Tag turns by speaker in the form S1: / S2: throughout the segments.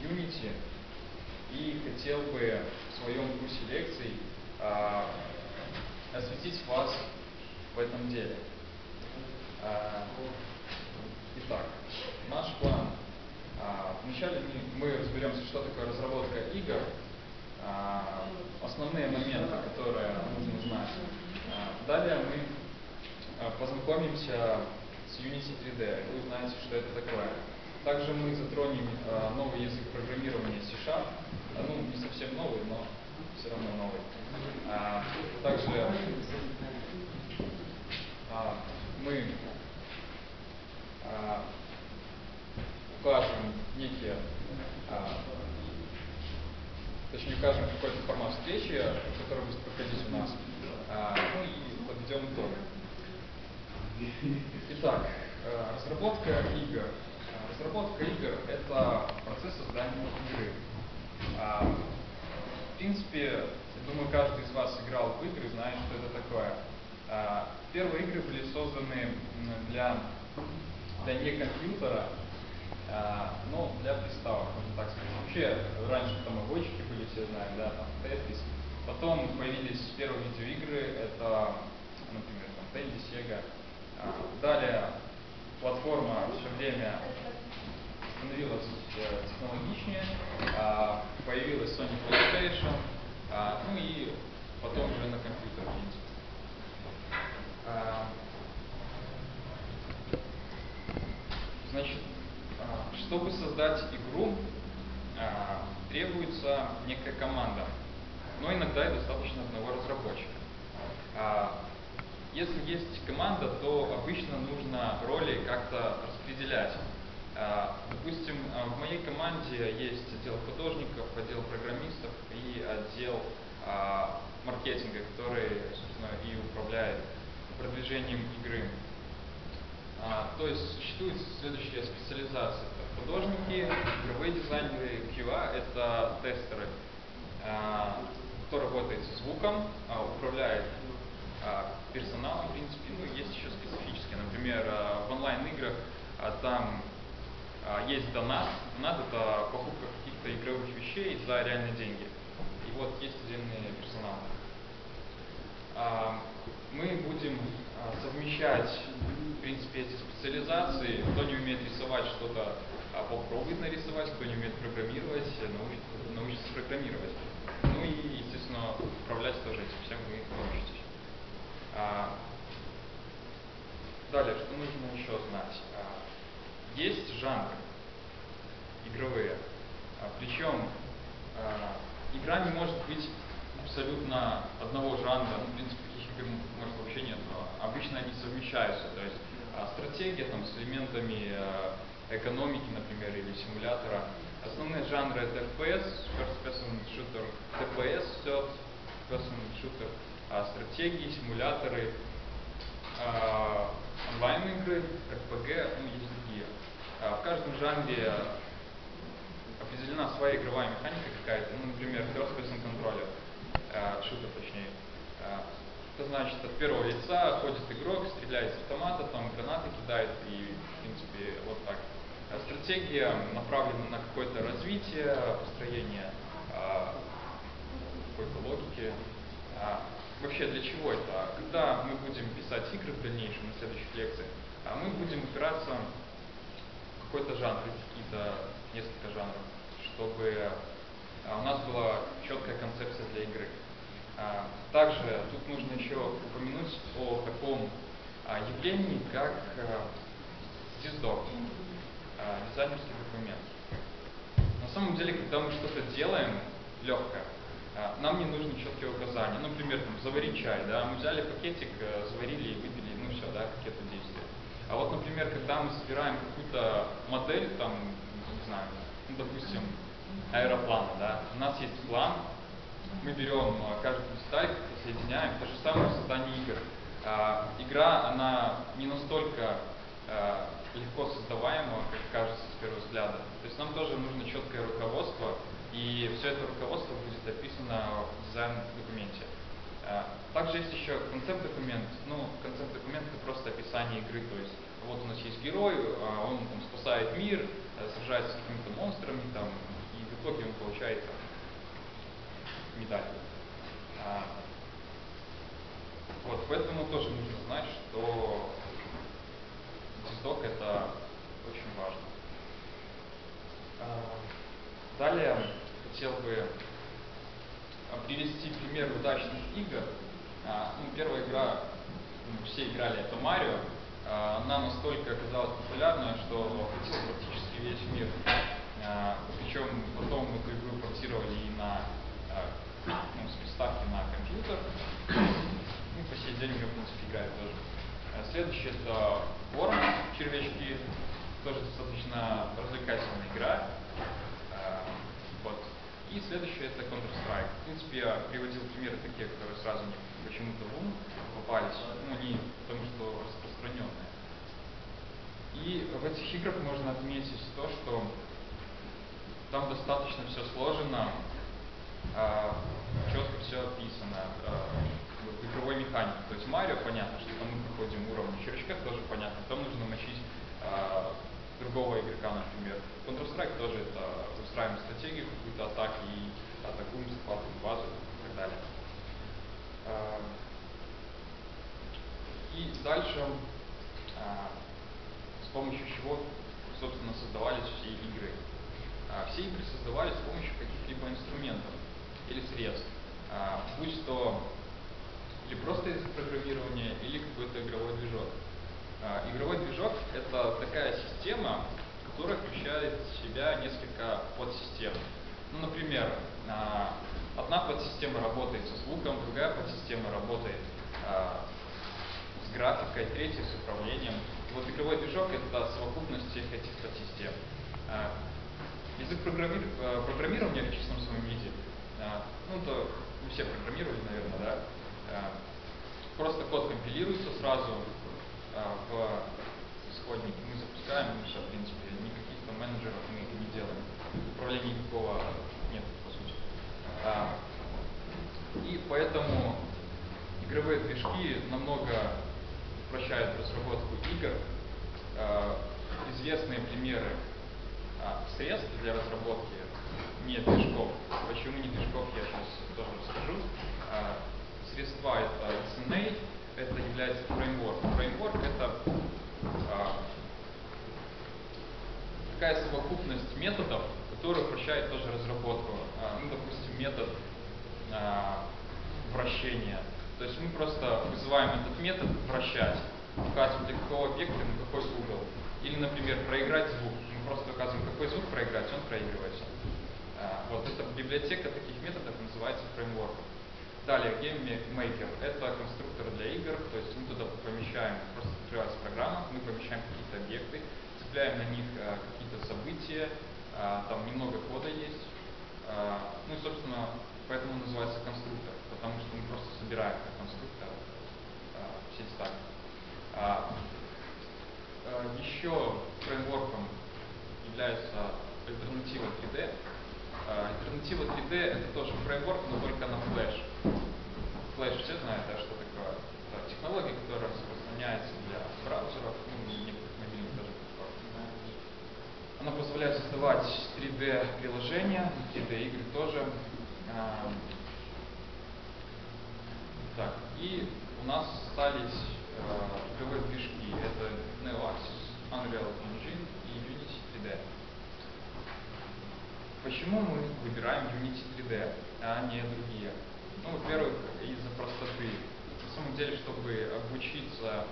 S1: Unity и хотел бы в своем курсе лекций осветить вас в этом деле. Итак, наш план. Вначале мы разберемся, что такое разработка игр, основные моменты, которые нужно знать. Далее мы познакомимся с Unity3d, вы узнаете, что это такое. Также мы затронем новый язык программирования C#, ну не совсем новый, но все равно новый. Также мы укажем укажем какой-то формат встречи, который будет проходить у нас, ну и подведем итог. Итак, разработка игр. Разработка игр – это процесс создания игры. В принципе, я думаю, каждый из вас играл в игры, знает, что это такое. Первые игры были созданы для не компьютера, но для приставок, можно так сказать. Вообще, раньше там обойчики были, все знают, да, там Тетрис. Потом появились первые видеоигры, это, например, там Тенди, Сега. Далее платформа все время становилась технологичнее, появилась Sony PlayStation, ну и потом уже на компьютер, в принципе. Значит, чтобы создать игру, требуется некая команда, но иногда и достаточно одного разработчика. Если есть команда, то обычно нужно роли как-то распределять. Допустим, в моей команде есть отдел художников, отдел программистов и отдел маркетинга, который, собственно, и управляет продвижением игры. То есть существуют следующие специализации. Это художники, игровые дизайнеры, QA – это тестеры, кто работает со звуком, управляет персоналом, в принципе, ну, есть еще специфические. Например, в онлайн-играх там есть донат. Донат – это покупка каких-то игровых вещей за реальные деньги. И вот есть отдельный персонал. Мы будем совмещать, в принципе, эти специализации. Кто не умеет рисовать что-то, попробует нарисовать, кто не умеет программировать, научится программировать. Ну и, естественно, управлять тоже этим всем вы научитесь. Далее, что нужно еще знать? Есть жанры игровые, причем игра не может быть абсолютно одного жанра, ну, в принципе, таких игр может вообще нет, но обычно они совмещаются, то есть стратегия там, с элементами экономики, например, или симулятора. Основные жанры это FPS, First Person Shooter, TPS, Third Person Shooter, стратегии, симуляторы, онлайн-игры, RPG, ну и есть другие. В каждом жанре определена своя игровая механика какая-то, ну, например, First Person контроллер, шутер точнее. Это значит, от первого лица ходит игрок, стреляет с автомата, там гранаты кидает и, в принципе, вот так. Стратегия направлена на какое-то развитие, построение какой-то логики. Вообще, для чего это? Когда мы будем писать игры в дальнейшем, на следующих лекциях, мы будем упираться в какой-то жанр, какие-то несколько жанров, чтобы у нас была четкая концепция для игры. Также тут нужно еще упомянуть о таком явлении, как диздок, дизайнерский документ. На самом деле, когда мы что-то делаем легкое, нам не нужны четкие указания. Ну, например, там, заварить чай, да, мы взяли пакетик, заварили и выпили, ну все, да, какие-то действия. А вот, например, когда мы собираем какую-то модель, там, не знаю, ну, допустим, аэроплана, да, у нас есть план, мы берем каждую деталь, соединяем, то же самое в создании игр. Игра, она не настолько легко создаваема, как кажется с первого взгляда. То есть нам тоже нужно четкое руководство, и все это руководство будет описано в дизайн-документе. Также есть еще концепт-документ. Ну, концепт-документ это просто описание игры, то есть вот у нас есть герой, он там спасает мир, сражается с какими-то монстрами там, в итоге он получает медаль. Вот, поэтому тоже нужно знать, что диздок это очень важно. Далее хотел бы привести пример удачных игр. Первая игра, все играли, это Марио. Она настолько оказалась популярной, что охватила практически весь мир. Причем потом эту игру портировали и на с приставки на компьютер. По сей день в принципе играют тоже. Следующее это Worm, червячки. Тоже достаточно развлекательная игра. Вот. И следующее это Counter-Strike. В принципе, я приводил примеры такие, которые сразу почему-то в ум попались, они потому что распространенные. И в этих играх можно отметить то, что там достаточно все сложено, четко все описано, в игровой механике. То есть Марио понятно, что там мы проходим уровни, в червячках тоже понятно, там нужно мочить другого игрока, например. Counter-Strike тоже это устраиваем стратегию, какую-то атаки и атакуем, захватываем базу и так далее. И дальше, с помощью чего, собственно, создавались все игры. Все игры создавались с помощью каких-либо инструментов или средств, будь то или просто язык программирования, или какой-то игровой движок. Игровой движок – это такая система, которая включает в себя несколько подсистем. Например, одна подсистема работает со звуком, другая подсистема работает с графикой, третья с управлением. Вот игровой движок – это совокупность всех этих подсистем. Язык программирования в чистом своем виде, это не все программировали, наверное, да? Просто код компилируется сразу в исходник, мы запускаем, и все, в принципе, никаких там менеджеров мы не делаем. Управления никакого нет, по сути. И поэтому игровые движки намного упрощают разработку игр. Известные примеры средств для разработки не движков. Почему не движков, я сейчас тоже расскажу. Средства это CNA, это является фреймворк. Фреймворк это такая совокупность методов, которая упрощает тоже разработку. Допустим, метод вращения. То есть мы просто вызываем этот метод вращать, указываем для какого объекта на какой угол. Или, например, проиграть звук. Мы просто указываем, какой звук проиграть, он проигрывается. Вот эта библиотека таких методов называется фреймворком. Далее, GameMaker – это конструктор для игр, то есть мы туда помещаем, просто открывается программа, мы помещаем какие-то объекты, цепляем на них какие-то события, там немного кода есть. Собственно, поэтому называется конструктор, потому что мы просто собираем как конструктор все детали. Еще фреймворком является альтернатива 3D. Альтернатива 3D это тоже фреймворк, но только на флеш. Флеш все знают, да, что такое. Это технология, которая распространяется для браузеров, и некоторых мобильных даже платформ. Она позволяет создавать 3D приложения, 3D игры тоже. Так, и у нас остались игровые движки. Это NeoAxis, Unreal Engine и Unity3d. Почему мы выбираем Unity3d, а не другие? Во-первых, из-за простоты. На самом деле, чтобы обучиться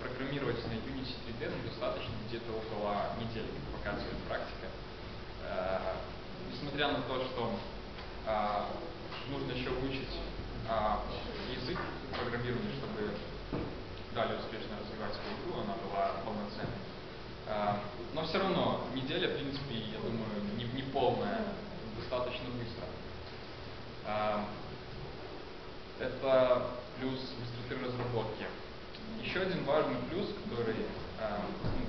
S1: программировать на Unity3d, достаточно где-то около недели, как показывает практика. Несмотря на то, что нужно еще выучить язык программирования, чтобы далее успешно развивать свою игру, она была полноценной. Но все равно неделя, в принципе, я думаю, не полная, достаточно быстро. Это плюс быстроты разработки. Еще один важный плюс, который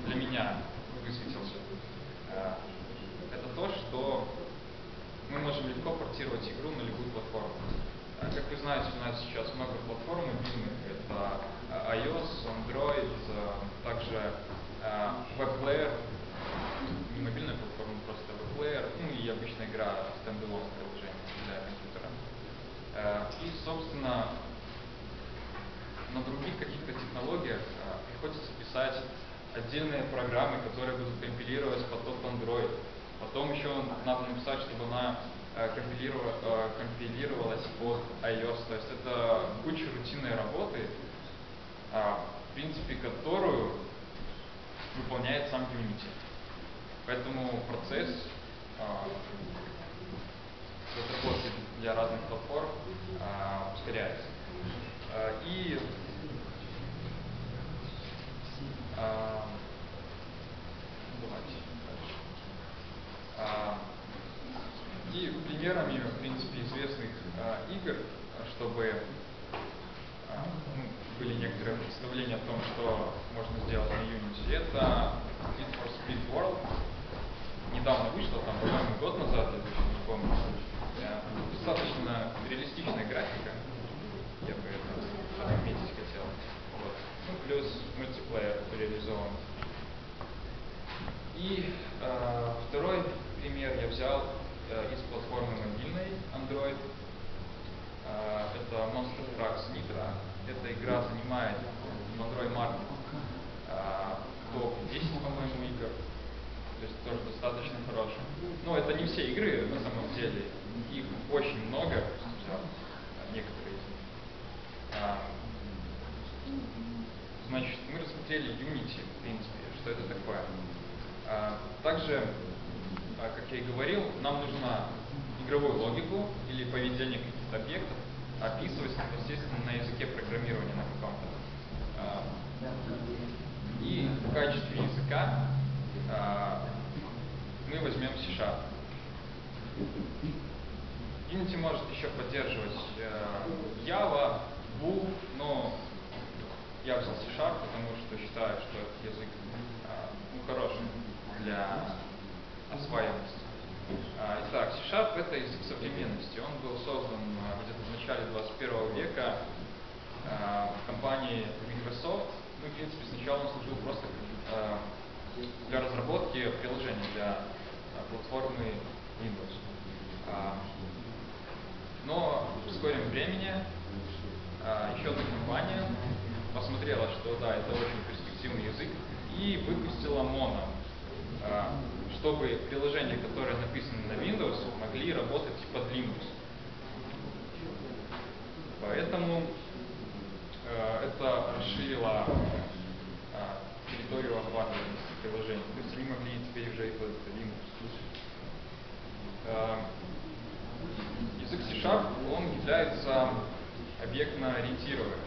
S1: для меня высветился, это то, что мы можем легко портировать игру на любую платформу. Как вы знаете, у нас сейчас много платформ мобильных. Это iOS, Android, также веб-плеер, не мобильная платформа, просто веб-плеер, и обычная игра на других каких-то технологиях приходится писать отдельные программы, которые будут компилировать под тот Android. Потом еще надо написать, чтобы она компилировалась под iOS. То есть это куча рутинной работы, в принципе, которую выполняет сам Unity. Поэтому процесс разработки для разных платформ ускоряется. И давайте дальше. И примерами, в принципе, известных игр, чтобы были некоторые представления о том, что можно сделать на Unity, это Need for Speed World. Недавно вышло, там, по-моему, год назад, я точно не помню. Достаточно реалистичная графика, я бы это отметить хотел. Вот. Ну, плюс мультиплеер реализован. И второй пример я взял из платформы мобильной Android. Это Monster Trucks Nitro. Эта игра занимает в Android Market топ-10, по-моему, игр. То есть тоже достаточно хорошая. Но это не все игры, на самом деле. Их очень много, некоторые из них. Значит, мы рассмотрели Unity, в принципе, что это такое. Также, как я и говорил, нам нужно игровую логику или поведение каких-то объектов описывать, естественно, на языке программирования на каком-то. И в качестве языка мы возьмем C#. Unity может еще поддерживать Java, Bool, но я взял C#, потому что считаю, что этот язык хороший для осваиваемости. Итак, C# это язык современности. Он был создан где-то в начале 21 века в компании Microsoft. Ну, в принципе, сначала он служил просто для разработки приложений для платформы Windows. Но в скором времени еще одна компания посмотрела, что да, это очень перспективный язык, и выпустила Mono, чтобы приложения, которые написаны на Windows, могли работать под Linux. Поэтому это расширило территорию охватываемости приложений. То есть они могли теперь уже и под Linux. Язык C#, он является объектно-ориентированным.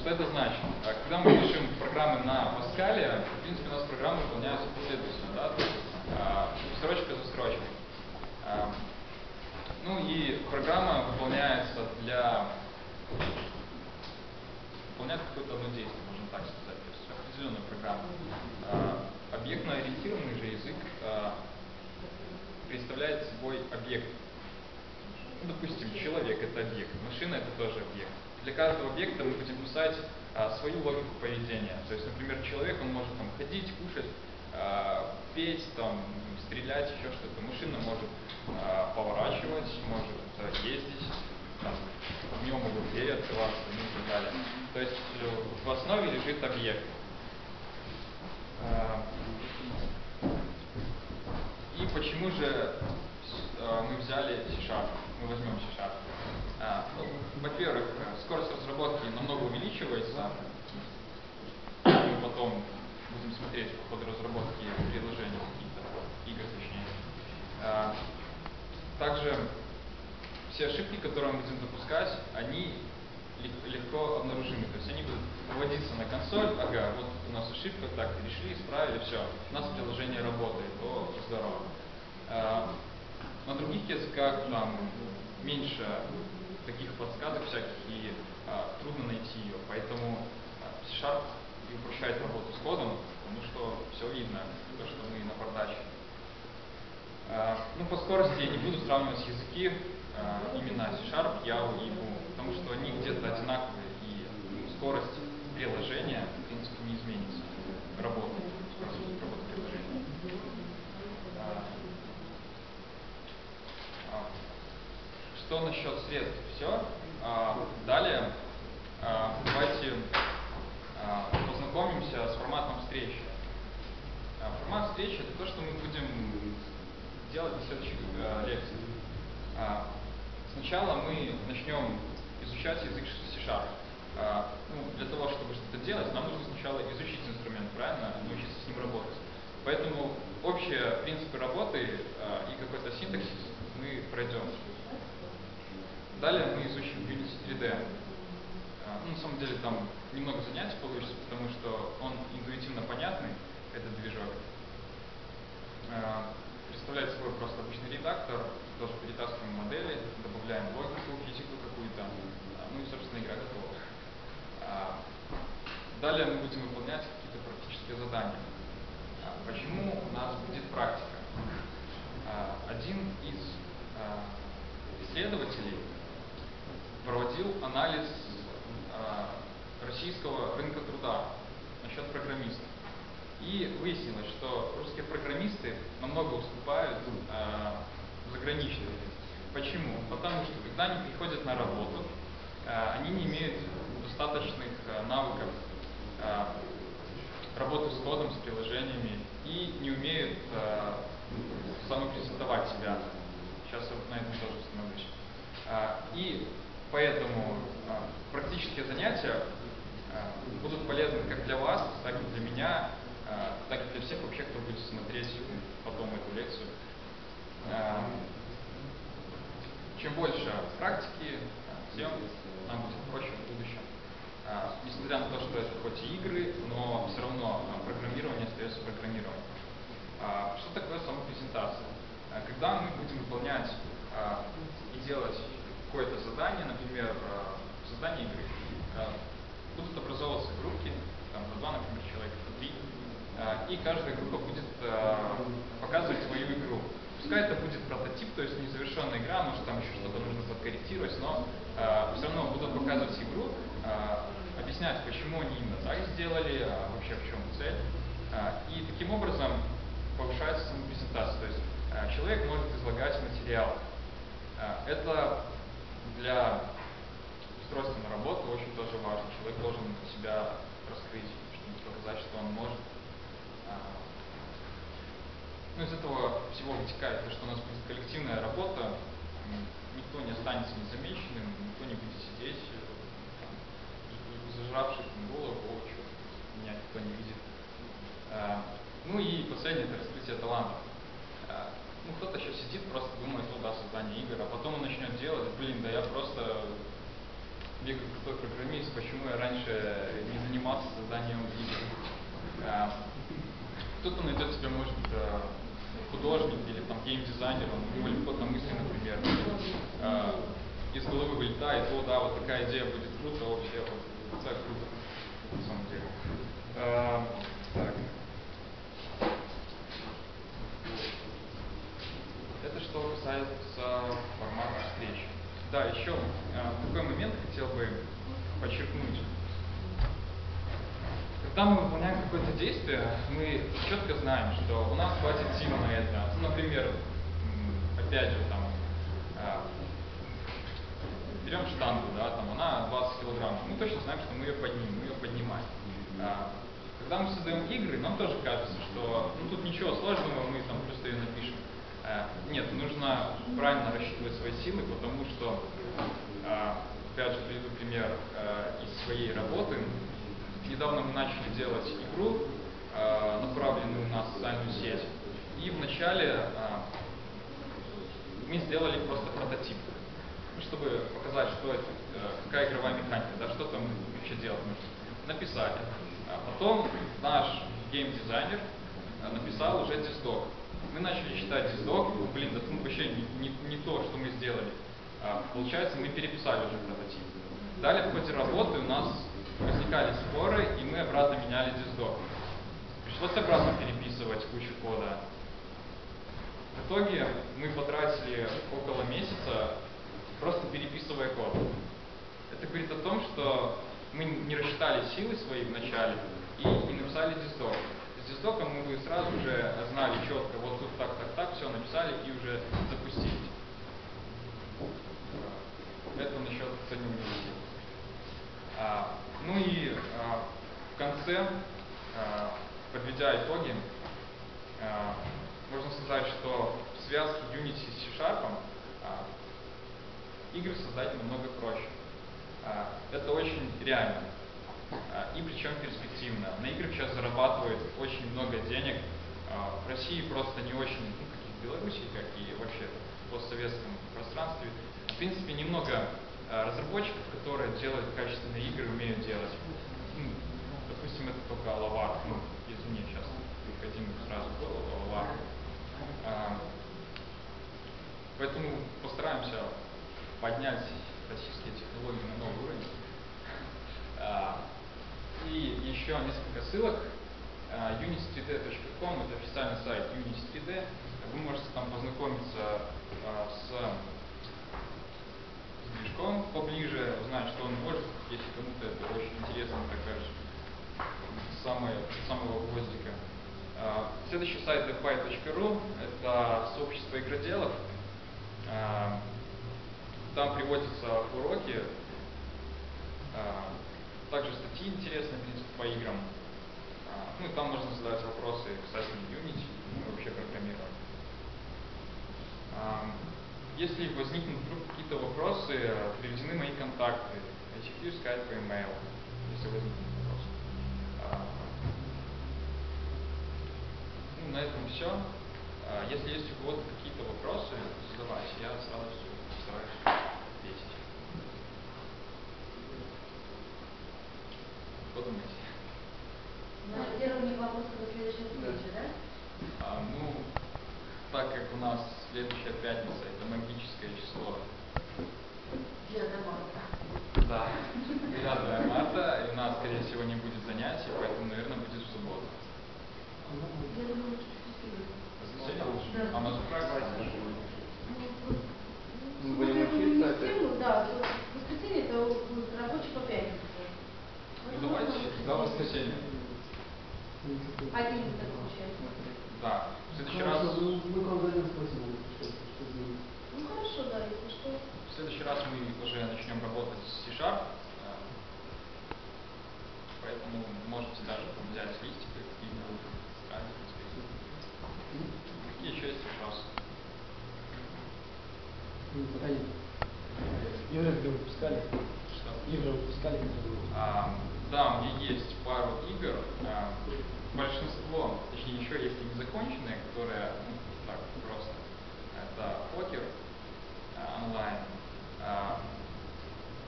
S1: Что это значит? Когда мы пишем программы на Паскале, в принципе, у нас программы выполняются последовательно, да? То есть строчка за строчкой. Ну и программа выполняется выполняет какое-то одно действие, можно так сказать. То есть определенная программа. Объектно-ориентированный же язык представляет собой объект. Ну, допустим, человек — это объект, машина — это тоже объект. Для каждого объекта мы будем писать свою логику поведения. То есть, например, человек, он может там ходить, кушать, петь, там, стрелять, еще что-то. Машина может поворачивать, может ездить, там, в нем могут двери открываться, ну и так далее. То есть в основе лежит объект. И почему же мы взяли C#, мы возьмем C#? Ну, во-первых, скорость разработки намного увеличивается. Мы потом будем смотреть по ходу разработки приложений, каких-то игр, точнее. Также все ошибки, которые мы будем допускать, они легко обнаружимы. То есть они будут выводиться на консоль. Ага, вот у нас ошибка, так, решили, исправили, все. У нас приложение работает, о, здорово. На других языках там меньше таких подсказок всяких, и трудно найти ее. Поэтому C# и упрощает работу с кодом, потому что все видно, то, что мы напортачили. Ну, по скорости я не буду сравнивать языки, именно C#, Java и Bool, потому что они где-то одинаковые, и скорость приложения, в принципе, не изменится. Скорость работы приложения. что насчет средств? Все. Далее давайте познакомимся с форматом встречи. Формат встречи — это то, что мы будем делать на следующих лекциях. Сначала мы начнем изучать язык C#. Для того, чтобы что-то делать, нам нужно сначала изучить инструмент, правильно, научиться с ним работать. Поэтому общие принципы работы и какой-то синтаксис мы пройдем. Далее мы изучим Unity3d. На самом деле там немного занятий получится, потому что он интуитивно понятный, этот движок. Представляет собой просто обычный редактор, тоже перетаскиваем модели, добавляем логику, физику какую-то, и, собственно, игра готова. Далее мы будем выполнять какие-то практические задания. Почему у нас будет практика? Один из исследователей проводил анализ российского рынка труда насчет программистов. И выяснилось, что русские программисты намного уступают заграничным. Почему? Потому что когда они приходят на работу, они не имеют достаточных навыков работы с кодом, с приложениями и не умеют самопрезентовать себя. Сейчас я на этом тоже остановлюсь. И поэтому практические занятия будут полезны как для вас, так и для меня, так и для всех вообще, кто будет смотреть потом эту лекцию. Чем больше практики, тем нам будет проще в будущем. Несмотря на то, что это хоть и игры, но все равно программирование остается программированием. Что такое самопрезентация? Когда мы будем выполнять и делать какое-то задание, например, создание игры, будут образовываться группки, там, по 2, например, человека, по 3, и каждая группа будет показывать свою игру. Пускай это будет прототип, то есть незавершенная игра, может там еще что-то нужно подкорректировать, но все равно будут показывать игру, объяснять, почему они именно так сделали, вообще в чем цель. И таким образом повышается самопрезентация, то есть человек может излагать материал. Это для устройства на работу очень тоже важно. Человек должен себя раскрыть, чтобы показать, что он может. Из этого всего вытекает то, что у нас будет коллективная работа, никто не останется незамеченным, никто не будет сидеть, зажравшись на голову, меня никто не видит. И последнее — это раскрытие талантов. Кто-то сейчас сидит, просто думает, создание игр, а потом он начнет делать, да я просто мега крутой программист, почему я раньше не занимался созданием игр. Кто-то найдет себя, может, художник или там геймдизайнер, у него легко на мысли, например, из головы вылетает, вот такая идея будет круто, вообще, вот так круто, на самом деле. Так. Это что касается формата встречи. Да, еще такой момент хотел бы подчеркнуть. Когда мы выполняем какое-то действие, мы четко знаем, что у нас хватит сил на это. Например, опять же, берем штангу, она 20 килограммов. Мы точно знаем, что мы ее поднимем, мы ее поднимаем. Когда мы создаем игры, нам тоже кажется, что тут ничего сложного, мы просто ее напишем. Нет, нужно правильно рассчитывать свои силы, потому что, опять же, приведу пример из своей работы. Недавно мы начали делать игру, направленную на социальную сеть. И вначале мы сделали просто прототип, чтобы показать, что это, какая игровая механика, что там вообще делать нужно. Написали. Потом наш геймдизайнер написал уже диздок. Мы начали читать диздок, это вообще не то, что мы сделали. Получается, мы переписали уже прототип. Далее в ходе работы у нас возникали споры, и мы обратно меняли диздок. Пришлось обратно переписывать кучу кода. В итоге мы потратили около месяца, просто переписывая код. Это говорит о том, что мы не рассчитали силы свои вначале и не написали диздок. С диздоком мы бы сразу же знали четко, вот тут так, все написали и уже запустили. вообще, подведя итоги, можно сказать, что в связке Unity с C# игры создать намного проще. Это очень реально. И причем перспективно. На играх сейчас зарабатывают очень много денег. В России просто не очень, как и в Беларуси, как и вообще в постсоветском пространстве. В принципе, немного разработчиков, которые делают качественные игры, умеют делать. Допустим, это только Лавар. Извини, сейчас приходим сразу в голову Лавар. Поэтому постараемся поднять российские технологии на новый уровень. И еще несколько ссылок. Unity3d.com — это официальный сайт Unity3d. Вы можете там познакомиться с движком поближе, узнать, что он может, если кому-то это очень интересно, так скажем, с самого гвоздика. Следующий сайт defy.ru — это сообщество игроделов. Там приводятся уроки, также статьи интересные, в принципе, по играм. Ну и там можно задать вопросы касательно Unity, ну и вообще программирования. Если возникнут вдруг какие-то вопросы, приведены мои контакты, ICQ, Skype, email, если возникнут вопросы. Ну, на этом все. Если есть у кого-то какие-то вопросы, задавайте, я с радостью постараюсь ответить. Подумайте.
S2: Первый вопрос до следующей встречи, да?
S1: Ну, так как у нас следующая пятница, это магическое число.
S2: 9 марта.
S1: Да, 9 марта, и у нас, скорее всего, не будет занятий, поэтому, наверное, будет в субботу.
S2: Я думаю, что в
S1: Воскресенье лучше?
S2: Да.
S1: А у нас же практика.
S2: Мы будем учиться опять? Да, в воскресенье это будет рабочий по пятницу.
S1: Ну, давайте до воскресенья.
S2: 11 получается.
S1: Да, в следующий раз...
S3: Мы к вам зайдем, спасибо.
S2: Ну хорошо, да, если что.
S1: В следующий раз мы уже начнем работать с C#, поэтому можете даже взять листик и какие-нибудь тетради. Какие еще есть вопросы?
S3: Игры выпускали?
S1: Что?
S3: Игры выпускали?
S1: Да, у меня есть пару игр. Большинство, точнее еще есть и незаконченные, которые, ну, так просто. Это покер онлайн,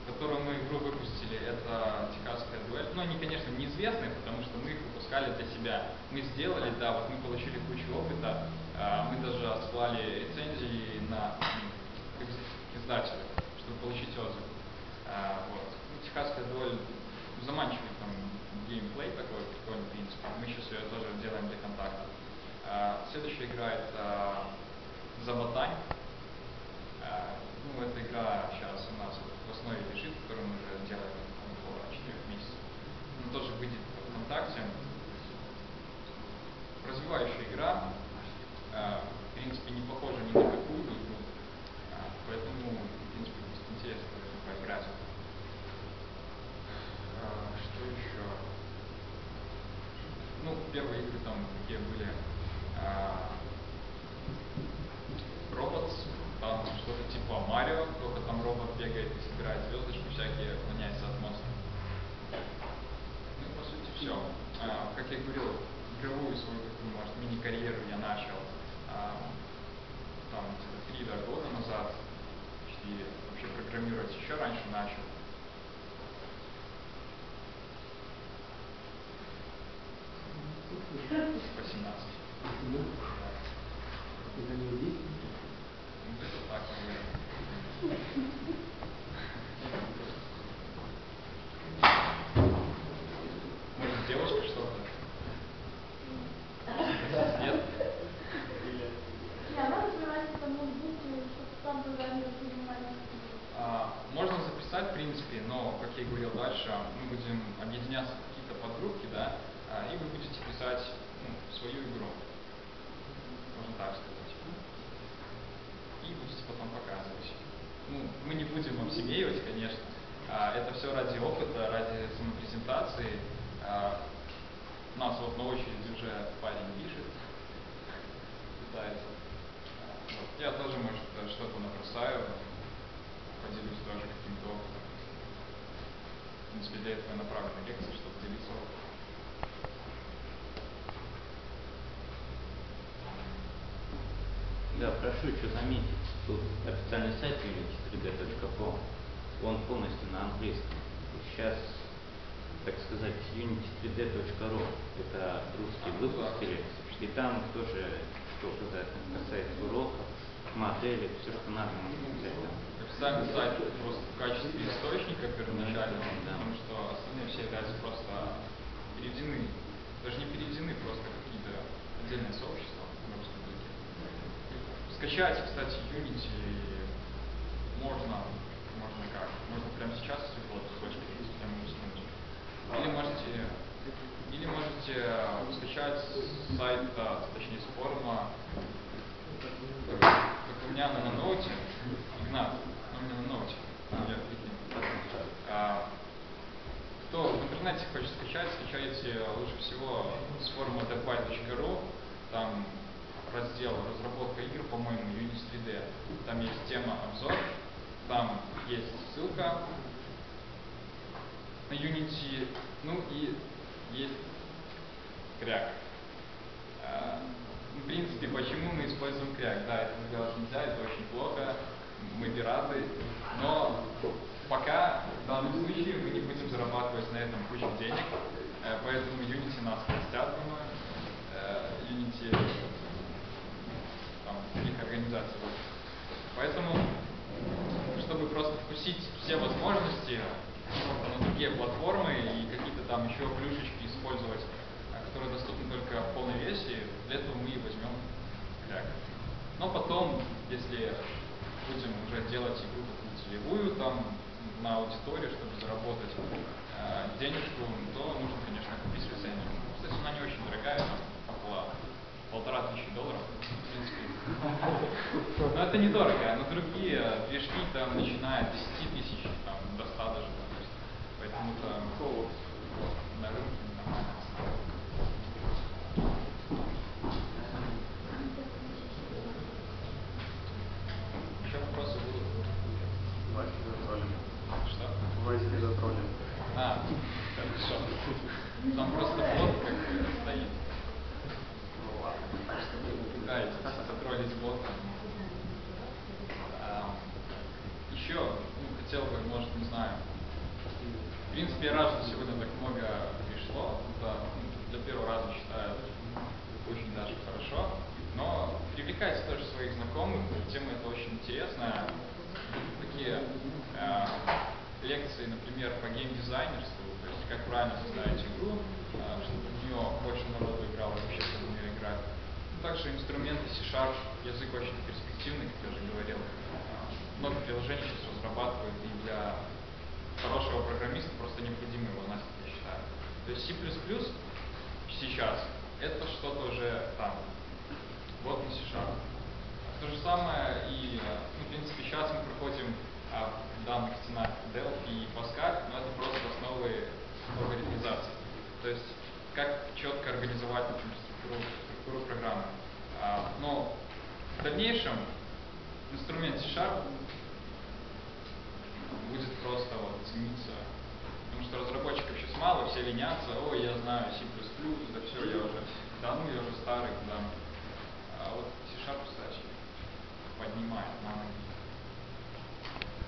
S1: которую мы игру выпустили, это техасская дуэль. Но они, конечно, неизвестные, потому что мы их выпускали для себя. Мы сделали, да, вот мы получили кучу опыта, мы даже отслали рецензии на издателя, чтобы получить отзыв. Вот. Техасская дуэль заманчивый там геймплей такой, прикольный, в принципе. Мы сейчас ее тоже делаем для контакта. Следующая игра — это Заботань. Ну, эта игра сейчас у нас в основе лежит, которую мы уже делаем около 4 месяцев. Она тоже выйдет ВКонтакте. Развивающая игра. В принципе, не похожа ни на какую игру. Поэтому, в принципе, будет интересно в этом поиграть. Что еще? Ну, первые игры там такие были. Роботс, там что-то типа Марио, только там робот бегает и собирает звездочки всякие, уклоняется от монстров. Ну и по сути все. Как я говорил, игровую свою такую, может, мини-карьеру я начал там где-то 3 года назад. И вообще программировать еще раньше начал. С 18. Где-то так, наверное. Может, девушка что-то? Нет?
S2: Не, она развивается, там может быть, что-то там программировать занимается.
S1: Можно записать, в принципе, но, как я и говорил дальше, мы будем объединяться в какие-то подгруппки, да, и вы будете писать свою игру. Можно так сказать. И будете потом показывать. Ну, мы не будем обсемеивать, конечно. Это все ради опыта, ради самопрезентации. У нас вот на очереди уже парень пишет, пытается. Вот. Я тоже, может, что-то набросаю, поделюсь тоже каким-то опытом. В принципе, для этого и направлена лекция, чтобы делиться опытом.
S4: Да, прошу еще заметить, тут официальный сайт Unity3d.com, он полностью на английском. Сейчас, так сказать, Unity3d.ru, это русские выпуски лекций, и там тоже, что касается уроков, моделей, все, что надо, можно взять там.
S1: Официальный сайт просто в качестве источника первоначального, потому что остальные все лекции просто переведены, даже не переведены, просто какие-то отдельные сообщества на русском языке. Скачать, кстати, Unity можно как? Можно прямо сейчас, если вот хочешь, я могу скинуть. Или можете скачать с сайта, точнее с форума, как у меня на ноуте, Игнат, у меня на ноуте. Кто в интернете хочет скачать, скачайте лучше всего с форума device.ru, там раздел разработка игр, по-моему, Unity3d. Там есть тема обзор, там есть ссылка на Unity, ну и есть кряк. В принципе, почему мы используем кряк? Да, это сделать нельзя, это очень плохо, мы пираты, но пока в данном случае мы не будем зарабатывать на этом кучу денег, поэтому Unity нас простят, думаю, Unity там, их организация будет. Поэтому, чтобы просто вкусить все возможности на другие платформы и какие-то там еще плюшечки использовать, которые доступны только в полной версии, для этого мы и возьмем кряк. Но потом, если будем уже делать игру такую целевую, там, на аудиторию, чтобы заработать денежку, то нужно, конечно, купить лицензию. Кстати, она не очень дорогая, там, около $1500, в принципе. Но это недорого, но другие движки там начинают 10 тысяч, там, до 100 даже. Поэтому там на рынке нормально. Еще вопросы будут? Что?
S5: Войски затроллим.
S1: Хорошо. Там просто бот как стоит.
S5: Ну ладно.
S1: Пытаетесь затроллить бота. Еще, хотел бы, может, не знаю. В принципе, я рад, что сегодня так много пришло. Это, для первого раза считаю очень даже хорошо. Но привлекайте тоже своих знакомых. Тема эта очень интересная. Такие лекции, например, по геймдизайнерству, то есть как правильно создать игру, чтобы в нее больше народу играло, вообще чтобы в нее играть. Также инструменты C#, язык очень перспективный, как я уже говорил. Много приложений сейчас разрабатывают, и для хорошего программиста просто необходимо его знать, я считаю. То есть C++ сейчас это что-то уже там. Вот на C#. То же самое и, в принципе, сейчас мы проходим в данных стенах Delphi и Pascal, но это просто основы алгоритмизации. То есть, как четко организовать, например, структуру программы. Но в дальнейшем инструмент C# будет просто цениться. Потому что разработчиков сейчас мало, все ленятся, ой, я знаю C++, да все.